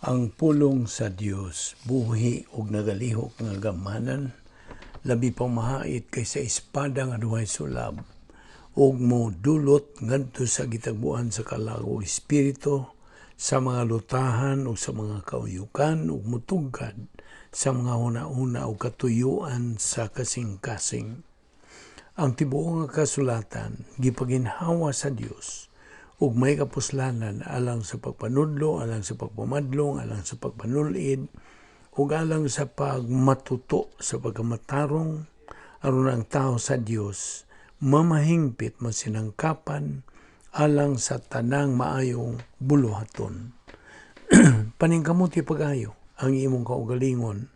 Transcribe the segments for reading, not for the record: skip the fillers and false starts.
Ang pulong sa Dios buhi ug nagalihok nga gamanan, labi pang mahait kaysa espada nga duhay sulab, ug mo dulot ngadto sa gitagbuan sa kalawog espiritu, sa mga lutahan ug sa mga kauyukan, ug mutugkad sa mga huna-huna ug katuyuan sa kasing-kasing. Ang tibuok nga kasulatan gipaginhawa sa Dios ug may kapuslanan alang sa pagpanudlo, alang sa pagpamadlong, alang sa pagpanulid, ug alang sa pagmatuto sa pagkamatarong aron ang tao sa Dios mamahingpit masinangkapan alang sa tanang maayong buluhaton. Paningkamuti pagayo ang imong kaugalingon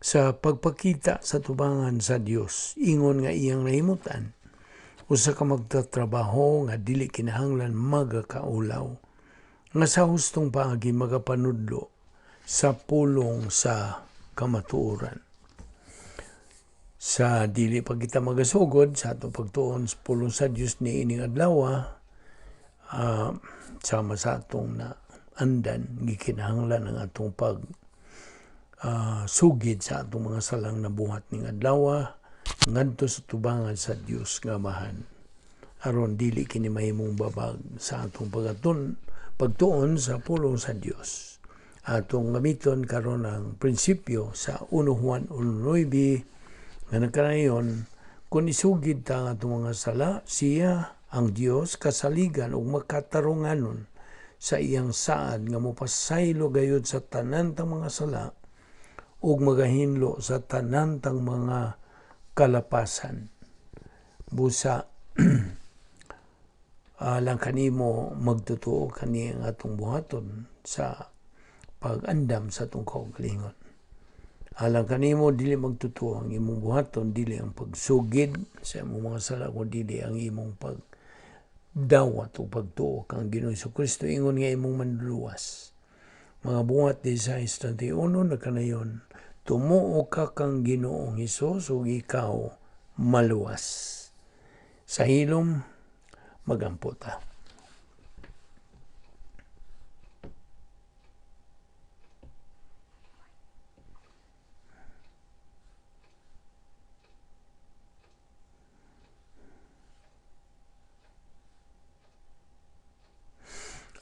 sa pagpakita sa tubangan sa Dios, ingon nga iyang nahimutan, usa ka magtatrabaho nga dili kinahanglan magakaulaw, nga sa hustong paagi magapanudlo sa pulong sa kamatuoran. Sa dili pa kita magasugod sa atong pagtuon sa pulong sa Dios ni ining adlaw, sama sa atong na andan gikinahanglan ang atong pag sugid sa atong mga salang nabuhat ning adlaw ngadto sa tubangan sa Dios nga Amahan, aron dili kini mahimong babag sa atong pagtuon sa pulong sa Dios. Atong gamiton karon ang prinsipyo sa 1 Juan 1:9 nga nagkanayon, kung isugid ta ang atong mga sala, siya ang Dios kasaligan ug makatarunganon sa iyang saad nga mopasaylo gayud sa tanan tang mga sala ug magahinlo sa tanan tang mga kalapasan. Busa lang kanimo magtutuo kani ang atong buhaton sa pag-andam sa atong kaugalingon. Alang kanimo dili magtutuo ang imong buhaton, dili ang pagsugid sa imong mga sala, kundi dili ang imong pagdawat o pagtuo kang Ginoong Jesucristo, ingon nga imong manluluwas. Mga buhat 16:31 nagkanayon, tumuo ka kang Ginoong Hesus ug ikaw maluwas. Sa hilom magampo ta.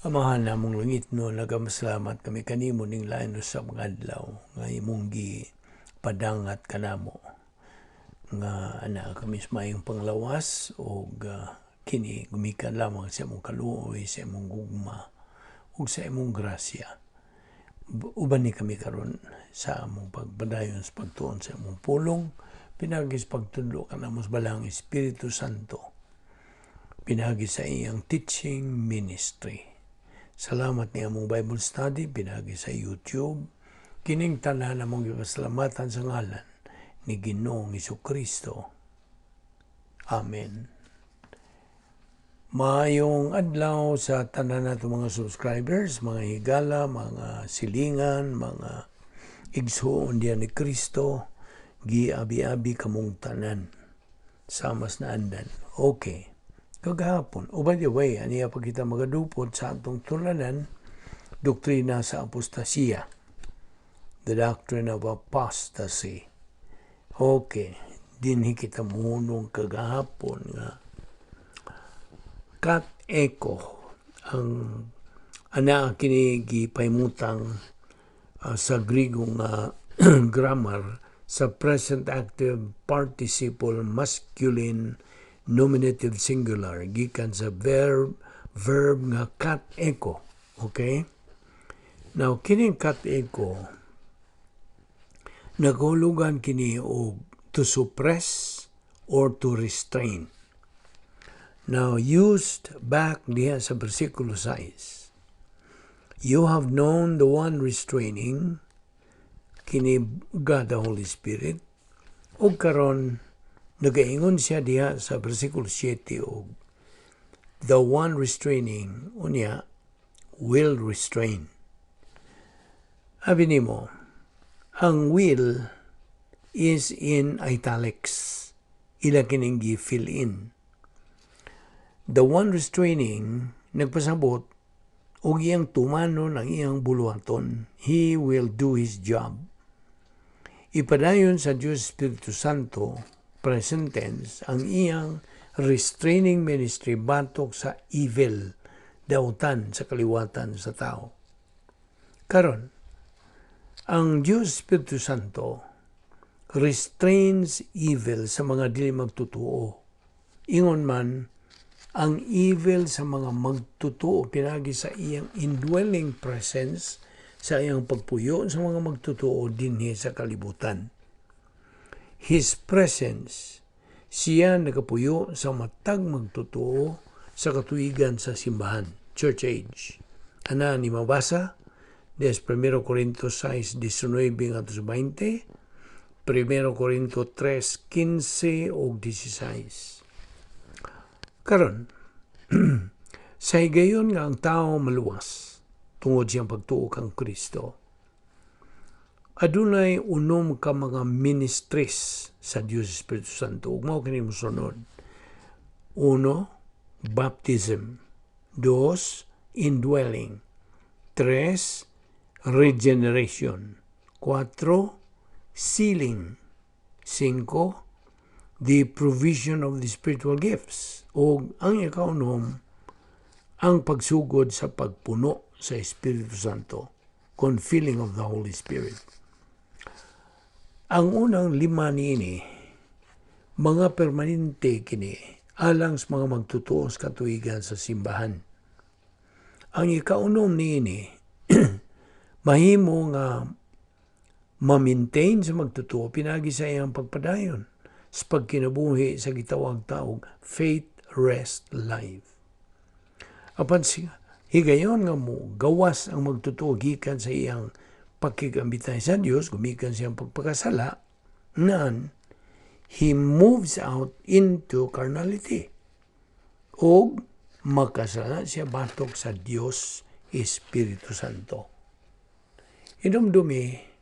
Amahan namong langit no, nagamasalamat kami kanimo ning lain sa mga adlaw nga imong gipadangat kanamo nga ana kami sa mayong panglawas ug kini gumikan lamang sa imong kaluoy, sa imong gugma ug sa imong grasya. Uban ni kami karon sa among pagpadayon sa pagtuon sa imong pulong, pinagi sa pagtudlo kanamo sa Balang Espiritu Santo, pinagi sa iyang teaching ministry. Salamat ni among Bible study, pinagi sa YouTube. Kining tanan among gipasalamatan sa ngalan ni Ginoong Jesucristo. Amen. Maayong adlaw sa tanan nato mga subscribers, mga higala, mga silingan, mga igsuon diyan ni Kristo, giabi-abi kamong tanan. Samas na andan. Okay. Kagahapon, by the way, aniya pa kita magadupod sa atong tulanan, doktrina sa apostasiya, the doctrine of apostasy. Okay, dinhi kita munong kagahapon nga kat eko ang ana kini gipaymutang sa Griego nga grammar sa present active participle masculine nominative singular gikan sa verb nga kat eko. Okay? Now kining kat eko nagahulugan kini og to suppress or to restrain. Now used back diha sa versikulo 6. You have known the one restraining, kini God the Holy Spirit, ug karon nagaingon siya diha sa versikulo 7 og the one restraining unya will restrain. Abi nimo, ang will is in italics. Ila kining gi-fill in. The one restraining nagpasabot o iyang tumanon ang iyang buluhaton. He will do His job. Ipadayon sa Diyos Espiritu Santo, present tense, ang iyang restraining ministry batok sa evil, dautan sa kaliwatan sa tao. Karon, ang Diyos Espiritu Santo restrains evil sa mga dili magtutuo. Ingon man, ang evil sa mga magtutuo pinagi sa iyang indwelling presence, sa iyang pagpuyo sa mga magtutuo dinhi sa kalibutan. His presence, siya nagapuyo sa matag magtutuo sa katuigan sa simbahan, church age. Ana ni mabasa des 1 Corintios 6:19-20, 1 Corintios 3:15 o 16. Karon, sa higayon nga ang tao maluwas tungod siyang pagtuo kang Kristo, adunay unom ka mga ministries sa Diyos Espiritu Santo. Ug mao kini mosunod. 1. Baptism. 2. Indwelling. 3. Regeneration. 4. Sealing. 5. The provision of the spiritual gifts. O ang ikaunom, ang pagsugod sa pagpuno sa Espiritu Santo, confilling of the Holy Spirit. Ang unang lima niini, mga permanente kini, alang sa mga magtutuo sa katuigan sa simbahan. Ang ikaunom niini, mahimo nga ma-maintain sa magtutuo pinagi sa iyang pagpadayon sa pagkinabuhi sa gitawag-taog faith rest life. Apan higayon nga mo gawas ang magtutuo gikan sa iyang pagkigambitay sa Dios, gumikan siyang pagpakasala, nan he moves out into carnality. O makasala siya batok sa Dios Espiritu Santo. Inumdumi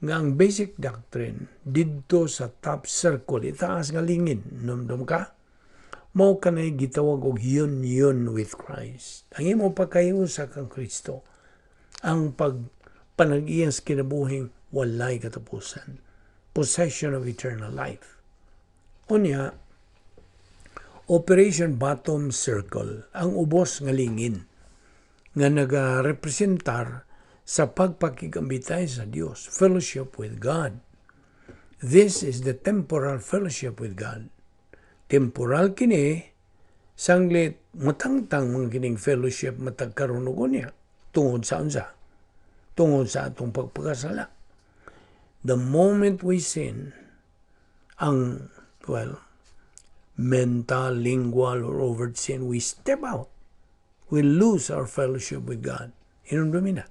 nga ang basic doctrine didto sa top circle, itaas nga lingin, numdum ka, mao kanay gitawag og union with Christ. Ang imo pagkayusa kang Kristo, ang panag-iyang sa kinabuhing walay katapusan, possession of eternal life. Unya, Operation Bottom Circle, ang ubos nga lingin nga nagarepresentar sa pagpakigambitay sa Dios, fellowship with God. This is the temporal fellowship with God. Temporal kini, sanglit matangtang mga kining fellowship matagkarunugon niya, tungod sa unsa? Tungod sa atong pagpakasala. The moment we sin, ang, mental, lingual, or overt sin, we step out. We lose our fellowship with God. Inundumi na.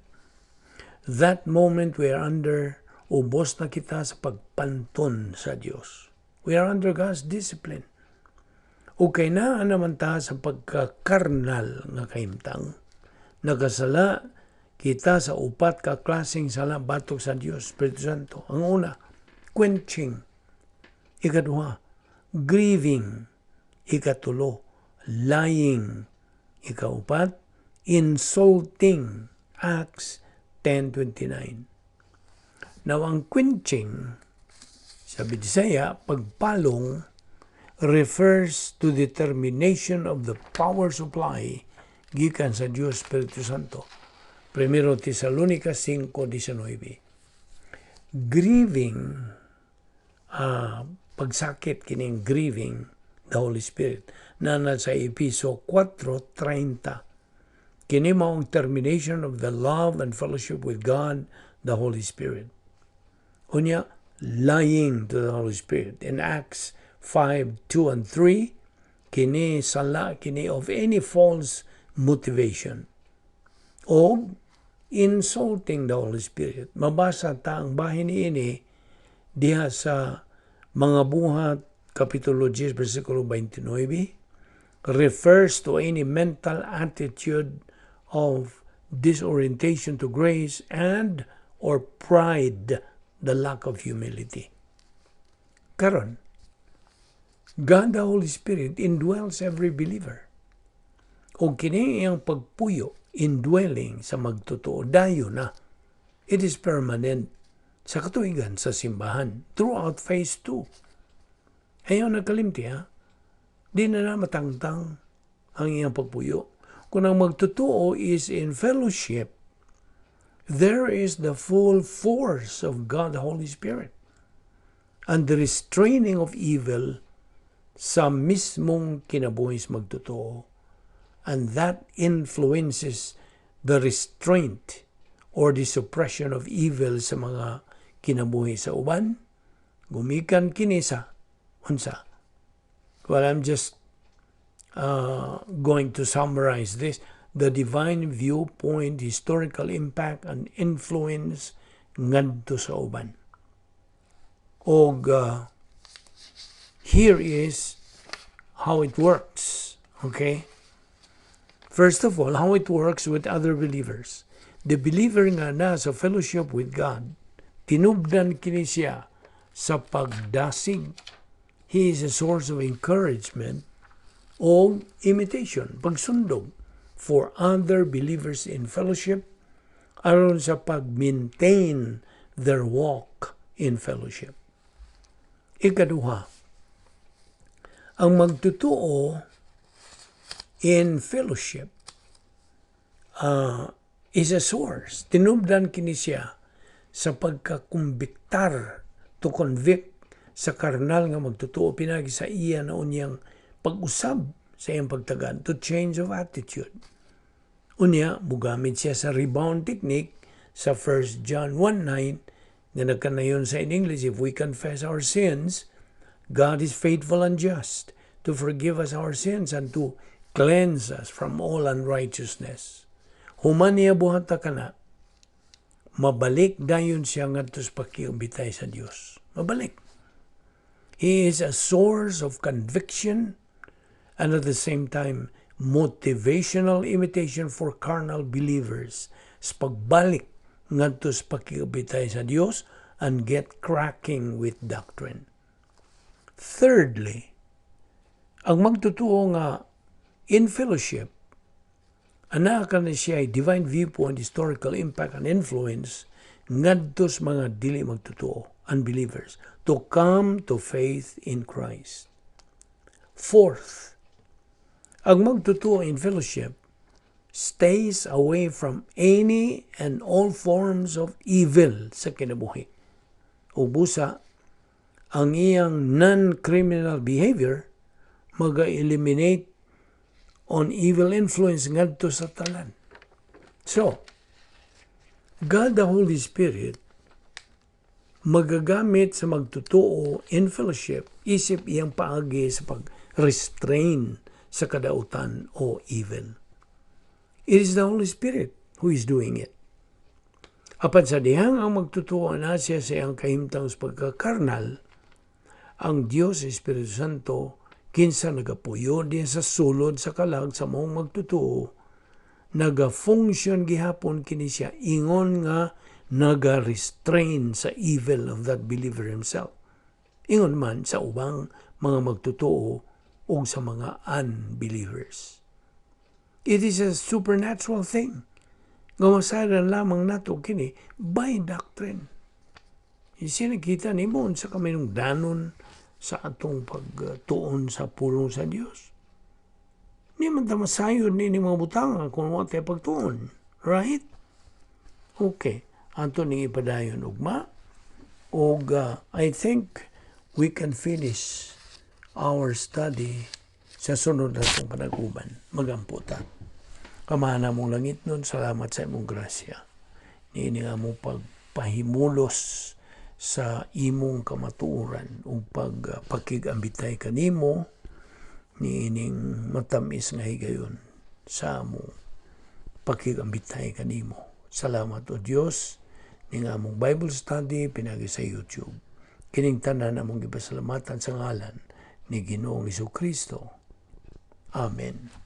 That moment we are under, ubos na kita sa pagpanton sa Diyos. We are under God's discipline. O kay na naman ta sa pagkakarnal nga kahimtang, nagasala kita sa upat ka klaseng sala batok sa Diyos, Espiritu Santo. Ang una, quenching. Ikaduha, grieving. Ikatulo, lying. Ikaupat, insulting. Acts 10:29. Now, ang quenching, sabi Bisaya, pagpalong, refers to the termination of the power supply gikan sa Diyos Espiritu Santo. 1 Tesalonica 5:19. Grieving, pagsakit kining grieving the Holy Spirit. Nana sa Episo 4:30. Kini mao ang termination of the love and fellowship with God, the Holy Spirit. Unya, lying to the Holy Spirit. In Acts 5:2-3, kini sala kini of any false motivation. O insulting the Holy Spirit. Mabasa ta ang bahin ini diha sa mga buhat, Kapitulo 10, versikulo 29, refers to any mental attitude of disorientation to grace and or pride, the lack of humility. Karon, God the Holy Spirit indwells every believer. O kini iyang pagpuyo, indwelling sa magtotoo. Dayo na. It is permanent sa katuigan sa simbahan throughout phase 2. Ayaw nagkalimti ha. Di na matangtang ang iyang pagpuyo. Kung ang magtotoo is in fellowship, there is the full force of God the Holy Spirit and the restraining of evil sa mismong kinabuhi sa magtotoo. And that influences the restraint or the suppression of evil sa mga kinabuhi sa uban. Gumikan kini sa unsa. Well, I'm just going to summarize this. The divine viewpoint, historical impact, and influence ngadto sa uban. Og here is how it works. Okay? First of all, how it works with other believers. The believer nga na sa fellowship with God, tinubdan kini siya sa pagdasig. He is a source of encouragement o imitation, pagsundog for other believers in fellowship aron sa pag-maintain their walk in fellowship. Ikaduha, ang magtutuo in fellowship is a source. Tinubdan kini siya sa pagkakumbiktar, to convict sa karnal nga magtutuo pinagi sa iya na unyang pag-usab sa iyang pagtagad, to change of attitude. Unya, mugamit siya sa rebound technique sa 1 John 1:9 na nagkanayon sa in English, if we confess our sins, God is faithful and just to forgive us our sins and to cleanse us from all unrighteousness. Human niya buhata ka na, mabalik dayon siya ngadto sa pakiumbitay sa Dios. Mabalik. He is a source of conviction and at the same time motivational imitation for carnal believers sa pagbalik ngadto sa pakiumbitay sa Dios and get cracking with doctrine. Thirdly, ang magtutuo nga in fellowship, anaka na siya ay divine viewpoint, historical impact, and influence ngadto sa mga dili magtutuo, unbelievers, to come to faith in Christ. Fourth, ang magtutuo in fellowship stays away from any and all forms of evil sa kinabuhi. Ubusa, ang iyang non-criminal behavior mag-eliminate on evil influence ngadto sa tanan. So, God the Holy Spirit magagamit sa magtutuo in fellowship isip iyang paagi sa pag-restrain sa kadautan o evil. It is the Holy Spirit who is doing it. Apan sa dihang ang magtutuo na siya sa iyang kahimtang sa pagkakarnal, ang Diyos Espiritu Santo kinsa nagapuyo din sa sulod sa kalag sa mong magtutuo, naga-function gihapon kini siya ingon nga naga-restrain sa evil of that believer himself. Ingon man sa ubang mga magtutuo o sa mga unbelievers. It is a supernatural thing. Ngamasaran lamang nato kini by doctrine. Sinakita ni mo sa kami nung danon sa atong pagtuon sa pulong sa Dios. Di man ta masayod ni mga butang kung wala tayo pagtuon. Right? Okay. Anto ning ipadayon ugma. Og I think we can finish our study sa sunod na itong panaguban. Magamputa. Kamana mong langit nun, salamat sa imong grasya. Niini nga mong pagpahimulos sa imong kamatuoran o pagpakigambitay kanimo, niining matamis nga higayon sa among pakigambitay kanimo. Salamat o Diyos, ni nga mong Bible study pinagi sa YouTube. Kining tanan among gipasalamatan sa ngalan ni Ginoong Hesukristo. Amen.